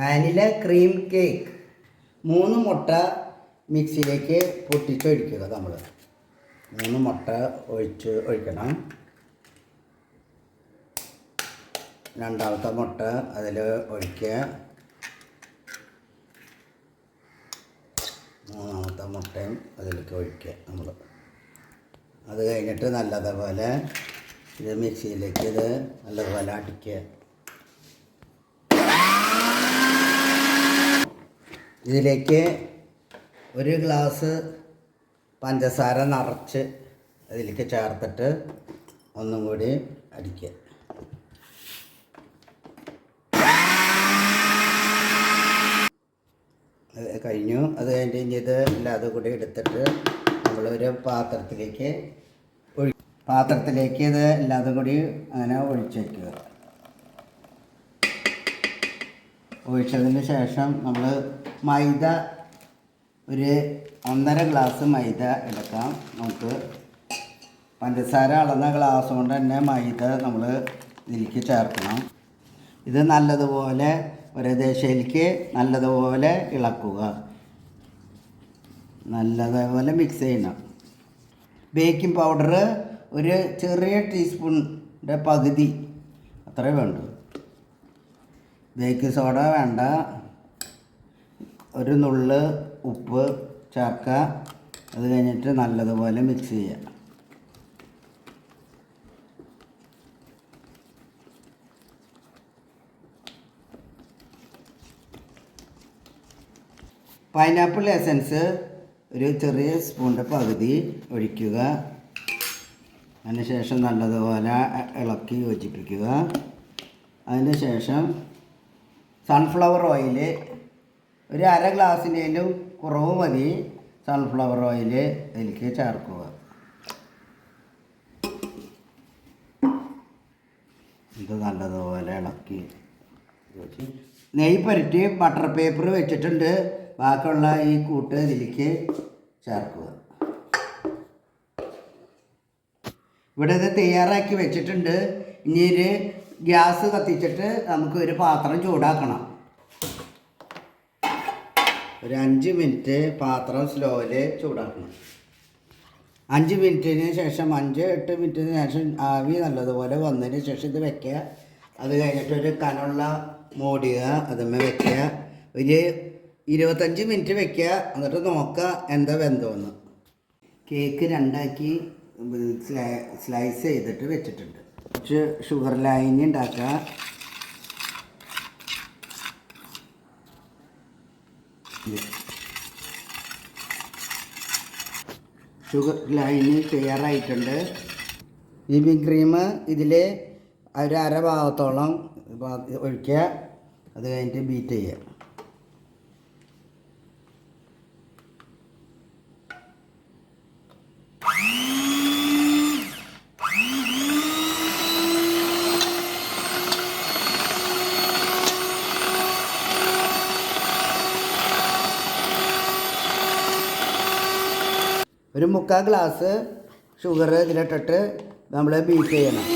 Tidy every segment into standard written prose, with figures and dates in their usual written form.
Vanilla cream cake 3 മുട്ട മിക്സിയിലേക്ക് പൊട്ടിച്ചൊഴിക്കുക. നമ്മൾ 3 മുട്ട ഒഴിക്കണം. രണ്ടാമത്തെ മുട്ട അതിൽ ഒഴിക്കുക. മൂന്നാമത്തെ മുട്ടയും അതിലേക്ക് ഒഴിക്കുക. നമ്മൾ അത് കഴിഞ്ഞിട്ട് നല്ലതുപോലെ ഇത് മിക്സിയിലേക്ക് നല്ലതുപോലെ അടിക്കുക. ഇതിലേക്ക് 1 ഗ്ലാസ് പഞ്ചസാര നിറച്ച് അതിലേക്ക് ചേർത്തിട്ട് ഒന്നും കൂടി അടിക്കുക. കഴിഞ്ഞു. അത് കഴിഞ്ഞ് ഇത് എല്ലാം കൂടി എടുത്തിട്ട് നമ്മളൊരു പാത്രത്തിലേക്ക് ഇത് എല്ലാതും കൂടി അങ്ങനെ ഒഴിച്ച് വയ്ക്കുക. ഒഴിച്ചതിന് ശേഷം നമ്മൾ മൈദ 1.5 ഗ്ലാസ് മൈദ എടുക്കാം. നമുക്ക് പഞ്ചസാര അളന്ന ഗ്ലാസ് കൊണ്ട് തന്നെ മൈദ നമ്മൾ ഇതിലേക്ക് ചേർക്കണം. ഇത് നല്ലതുപോലെ ഒരു ദശയിലേക്ക് നല്ലതുപോലെ ഇളക്കുക. നല്ലതുപോലെ മിക്സ് ചെയ്യണം. ബേക്കിംഗ് പൗഡർ ഒരു ചെറിയ ടീസ്പൂണിൻ്റെ പകുതി അത്രേ വേണ്ടൂ. ബേക്കിംഗ് സോഡ വേണ്ട. ഒരു നുള്ള് ഉപ്പ് ചേർക്കുക. അത് കഴിഞ്ഞിട്ട് നല്ലതുപോലെ മിക്സ് ചെയ്യുക. പൈനാപ്പിൾ എസൻസ് ഒരു ചെറിയ സ്പൂണിൻ്റെ പകുതി ഒഴിക്കുക. അതിന് ശേഷം നല്ലതുപോലെ ഇളക്കി യോജിപ്പിക്കുക. അതിന് ശേഷം സൺഫ്ലവർ ഓയിൽ ഒരു 1/2 ഗ്ലാസ്സിനേലും കുറവ് മതി. സൺഫ്ലവർ ഓയിൽ അതിലേക്ക് ചേർക്കുക. ഇത് നല്ലതുപോലെ ഇളക്കി നെയ്യ് പുരട്ടി ബട്ടർ പേപ്പർ വെച്ചിട്ടുണ്ട്. ബാക്കിയുള്ള ഈ കൂട്ട് ഇതിലേക്ക് ചേർക്കുക. ഇവിടെ ഇത് തയ്യാറാക്കി വെച്ചിട്ടുണ്ട്. ഇനി ഒരു ഗ്യാസ് കത്തിച്ചിട്ട് നമുക്ക് ഒരു പാത്രം ചൂടാക്കണം. ഒരു 5 മിനിറ്റ് പാത്രം സ്ലോയിൽ ചൂടാക്കണം. 5 മിനിറ്റിന് ശേഷം 5-8 മിനിറ്റിന് ശേഷം ആവി നല്ലതുപോലെ വന്നതിന് ശേഷം ഇത് വയ്ക്കുക. അത് കഴിഞ്ഞിട്ട് ഒരു കനുള്ള മൂടുക. അതുമ്മേ വയ്ക്കുക. ഒരു 25 മിനിറ്റ് വയ്ക്കുക. എന്നിട്ട് നോക്കുക എന്താ വെന്തോന്ന്. കേക്ക് 2ആക്കി സ്ലൈസ് ചെയ്തിട്ട് വെച്ചിട്ടുണ്ട്. കുറച്ച് ഷുഗർ ലൈനി ഉണ്ടാക്കുക. ഷുഗർ ലൈനി തയ്യാറായിട്ടുണ്ട്. വിപ്പിംഗ് ക്രീം ഇതിൽ ഒരു 1/2 ഭാഗത്തോളം ഒഴിക്കുക. അത് കഴിഞ്ഞിട്ട് ബീറ്റ് ചെയ്യുക. ഒരു 3/4 ഗ്ലാസ് ഷുഗർ ഇതിലിട്ടിട്ട് നമ്മൾ ബീറ്റ് ചെയ്യണം.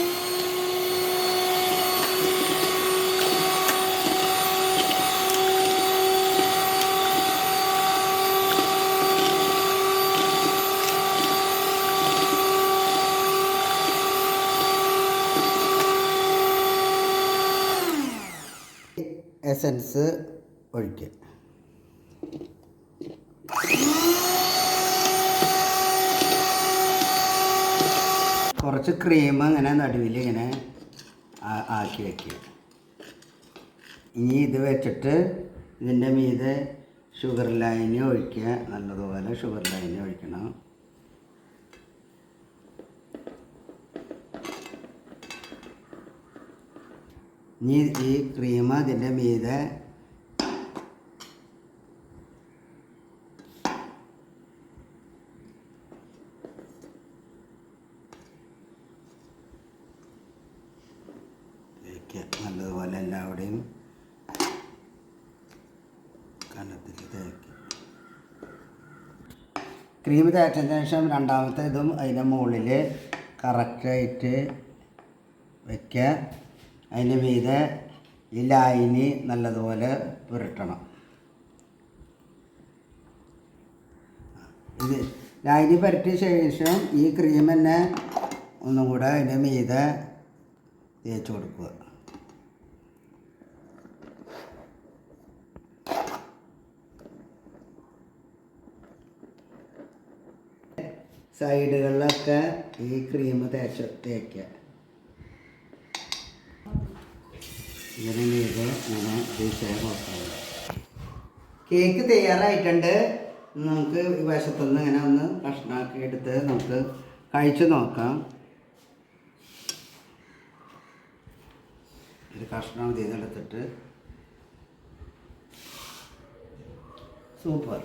എസൻസ് ഒഴിക്കുക. കുറച്ച് ക്രീം ഇങ്ങനെ നടുവിൽ ഇങ്ങനെ ആക്കി വയ്ക്കുക. ഇനി ഇത് വെച്ചിട്ട് ഇതിൻ്റെ മീതെ ഷുഗർ ലൈനി ഒഴിക്കുക. നല്ലതുപോലെ ഷുഗർ ലൈനി ഒഴിക്കണം. ഇനി ഈ ക്രീം അതിൻ്റെ മീതെ നല്ലതുപോലെ എല്ലാവിടെയും കനത്തിൽ തേക്കുക. ക്രീം തേച്ചതിന് ശേഷം രണ്ടാമത്തെ ഇതും അതിൻ്റെ മുകളിൽ കറക്റ്റായിട്ട് വയ്ക്കുക. അതിൻ്റെ മീതെ ഈ ലായനി നല്ലതുപോലെ പുരട്ടണം. ഇത് ലായനി പുരട്ടിയ ശേഷം ഈ ക്രീം തന്നെ ഒന്നും കൂടെ അതിൻ്റെ മീതെ തേച്ച് കൊടുക്കുക. സൈഡുകളിലൊക്കെ ഈ ക്രീം തേക്കുക. ഇതിന് മീതെ ഇങ്ങനെ ഡിസൈൻ കൊടുക്കുക. കേക്ക് തയ്യാറായിട്ടുണ്ട്. നമുക്ക് ഈ വശത്തുനിന്ന് ഇങ്ങനെ ഒന്ന് കഷ്ണമാക്കി എടുത്ത് നമുക്ക് കഴിച്ച് നോക്കാം. ഒരു കഷ്ണം ഇതിൽ നിന്നെടുത്തിട്ട് സൂപ്പർ.